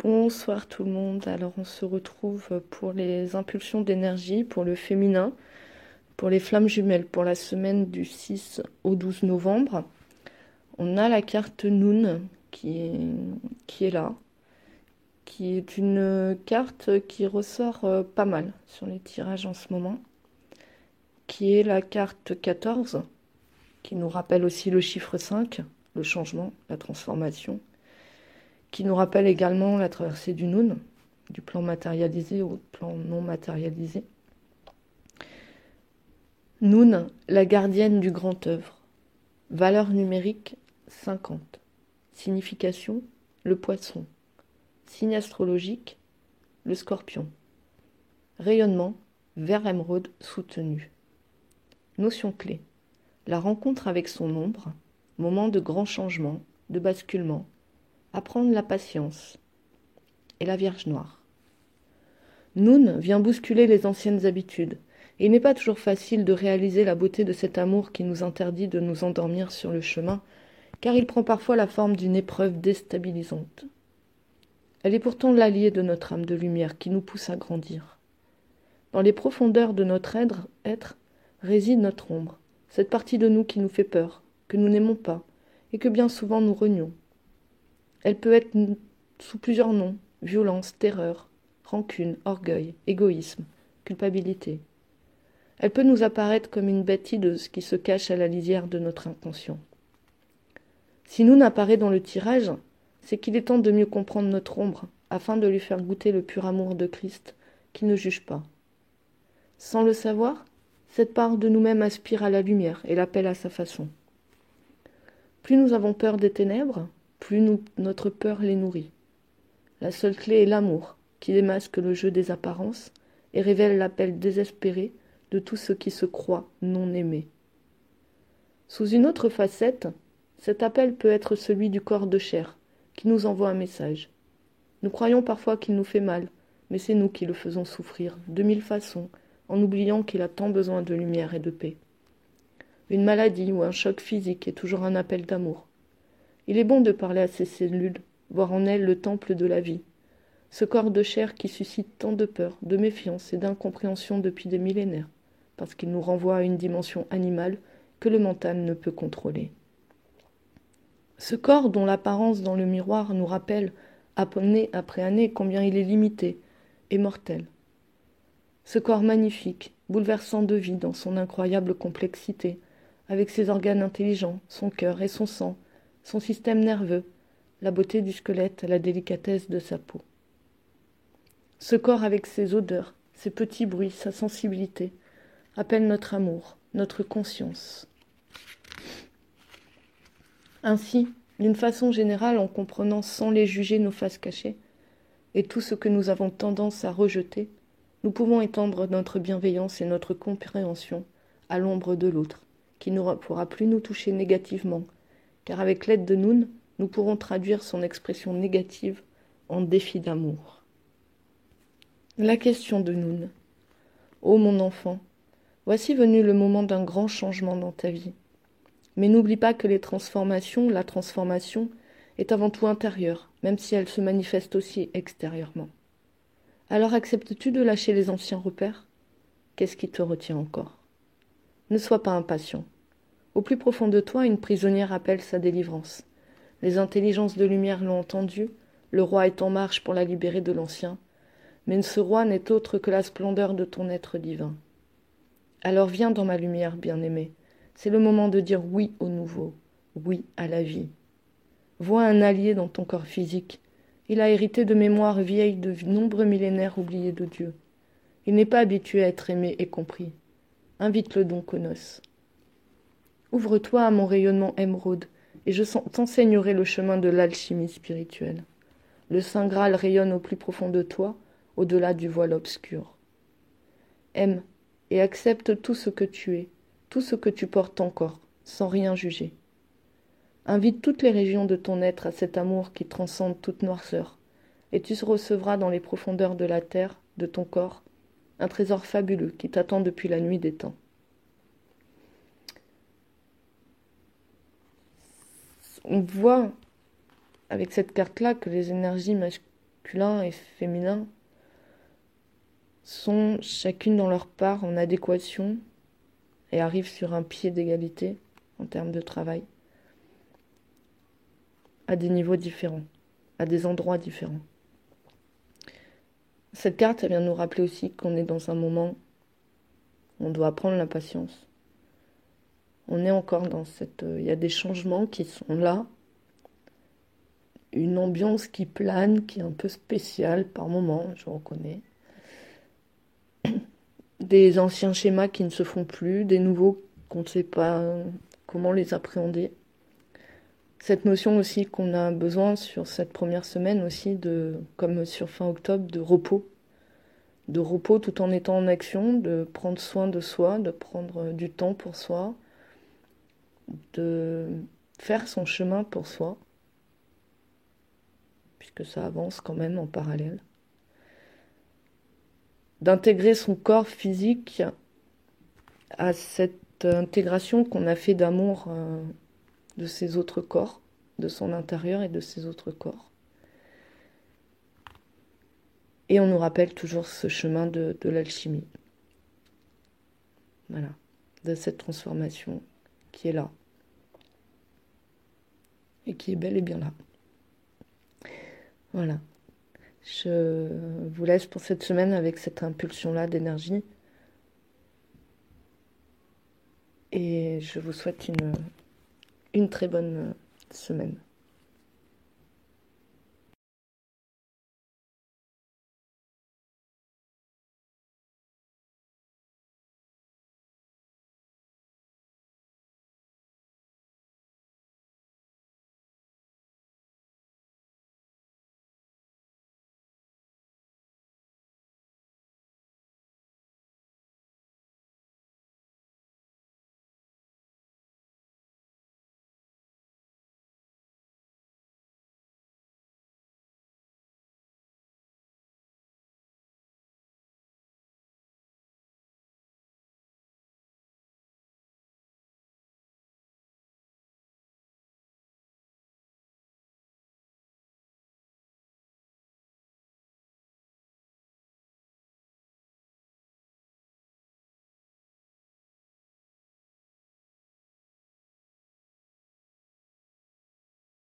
Bonsoir tout le monde. Alors on se retrouve pour les impulsions d'énergie, pour le féminin, pour les flammes jumelles, pour la semaine du 6 au 12 novembre. On a la carte Noun qui est là, qui est une carte qui ressort pas mal sur les tirages en ce moment, qui est la carte 14, qui nous rappelle aussi le chiffre 5, le changement, la transformation, qui nous rappelle également la traversée du Noun, du plan matérialisé au plan non matérialisé. Noun, la gardienne du grand œuvre. Valeur numérique 50. Signification, le poisson. Signe astrologique, le scorpion. Rayonnement, vert émeraude soutenu. Notion clé, la rencontre avec son ombre, moment de grand changement, de basculement, apprendre la patience. Et la Vierge noire. Noun vient bousculer les anciennes habitudes, et il n'est pas toujours facile de réaliser la beauté de cet amour qui nous interdit de nous endormir sur le chemin, car il prend parfois la forme d'une épreuve déstabilisante. Elle est pourtant l'alliée de notre âme de lumière qui nous pousse à grandir. Dans les profondeurs de notre être réside notre ombre, cette partie de nous qui nous fait peur, que nous n'aimons pas, et que bien souvent nous renions. Elle peut être sous plusieurs noms, violence, terreur, rancune, orgueil, égoïsme, culpabilité. Elle peut nous apparaître comme une bête hideuse qui se cache à la lisière de notre inconscient. Si Noun apparaît dans le tirage, c'est qu'il est temps de mieux comprendre notre ombre, afin de lui faire goûter le pur amour de Christ, qui ne juge pas. Sans le savoir, cette part de nous-mêmes aspire à la lumière et l'appelle à sa façon. Plus nous avons peur des ténèbres, plus notre peur les nourrit. La seule clé est l'amour, qui démasque le jeu des apparences et révèle l'appel désespéré de tout ce qui se croit non aimé. Sous une autre facette, cet appel peut être celui du corps de chair, qui nous envoie un message. Nous croyons parfois qu'il nous fait mal, mais c'est nous qui le faisons souffrir, de mille façons, en oubliant qu'il a tant besoin de lumière et de paix. Une maladie ou un choc physique est toujours un appel d'amour. Il est bon de parler à ces cellules, voir en elles le temple de la vie, ce corps de chair qui suscite tant de peur, de méfiance et d'incompréhension depuis des millénaires, parce qu'il nous renvoie à une dimension animale que le mental ne peut contrôler. Ce corps dont l'apparence dans le miroir nous rappelle, année après année, combien il est limité et mortel. Ce corps magnifique, bouleversant de vie dans son incroyable complexité, avec ses organes intelligents, son cœur et son sang, son système nerveux, la beauté du squelette, la délicatesse de sa peau. Ce corps avec ses odeurs, ses petits bruits, sa sensibilité, appelle notre amour, notre conscience. Ainsi, d'une façon générale, en comprenant sans les juger nos faces cachées, et tout ce que nous avons tendance à rejeter, nous pouvons étendre notre bienveillance et notre compréhension à l'ombre de l'autre, qui ne pourra plus nous toucher négativement, car avec l'aide de Noun, nous pourrons traduire son expression négative en défi d'amour. La question de Noun. Ô mon enfant, voici venu le moment d'un grand changement dans ta vie. Mais n'oublie pas que la transformation, est avant tout intérieure, même si elle se manifeste aussi extérieurement. Alors acceptes-tu de lâcher les anciens repères ? Qu'est-ce qui te retient encore ? Ne sois pas impatient. Au plus profond de toi, une prisonnière appelle sa délivrance. Les intelligences de lumière l'ont entendu, le roi est en marche pour la libérer de l'ancien, mais ce roi n'est autre que la splendeur de ton être divin. Alors viens dans ma lumière, bien-aimé. C'est le moment de dire oui au nouveau, oui à la vie. Vois un allié dans ton corps physique. Il a hérité de mémoires vieilles de nombreux millénaires oubliés de Dieu. Il n'est pas habitué à être aimé et compris. Invite-le donc aux noces. Ouvre-toi à mon rayonnement émeraude, et je t'enseignerai le chemin de l'alchimie spirituelle. Le Saint Graal rayonne au plus profond de toi, au-delà du voile obscur. Aime et accepte tout ce que tu es, tout ce que tu portes encore, sans rien juger. Invite toutes les régions de ton être à cet amour qui transcende toute noirceur, et tu recevras dans les profondeurs de la terre, de ton corps, un trésor fabuleux qui t'attend depuis la nuit des temps. On voit avec cette carte-là que les énergies masculines masculin et féminin sont chacune dans leur part en adéquation et arrivent sur un pied d'égalité en termes de travail, à des niveaux différents, à des endroits différents. Cette carte, elle vient nous rappeler aussi qu'on est dans un moment où on doit apprendre la patience. On est encore dans cette... Il y a des changements qui sont là, une ambiance qui plane, qui est un peu spéciale par moments, je reconnais. Des anciens schémas qui ne se font plus, des nouveaux qu'on ne sait pas comment les appréhender. Cette notion aussi qu'on a besoin sur cette première semaine aussi, comme sur fin octobre, de repos tout en étant en action, de prendre soin de soi, de prendre du temps pour soi, de faire son chemin pour soi, puisque ça avance quand même en parallèle. D'intégrer son corps physique à cette intégration qu'on a fait d'amour de ses autres corps, de son intérieur et de ses autres corps. Et on nous rappelle toujours ce chemin de l'alchimie. Voilà, de cette transformation qui est là. Et qui est bel et bien là. Voilà. Je vous laisse pour cette semaine avec cette impulsion-là d'énergie. Et je vous souhaite une très bonne semaine.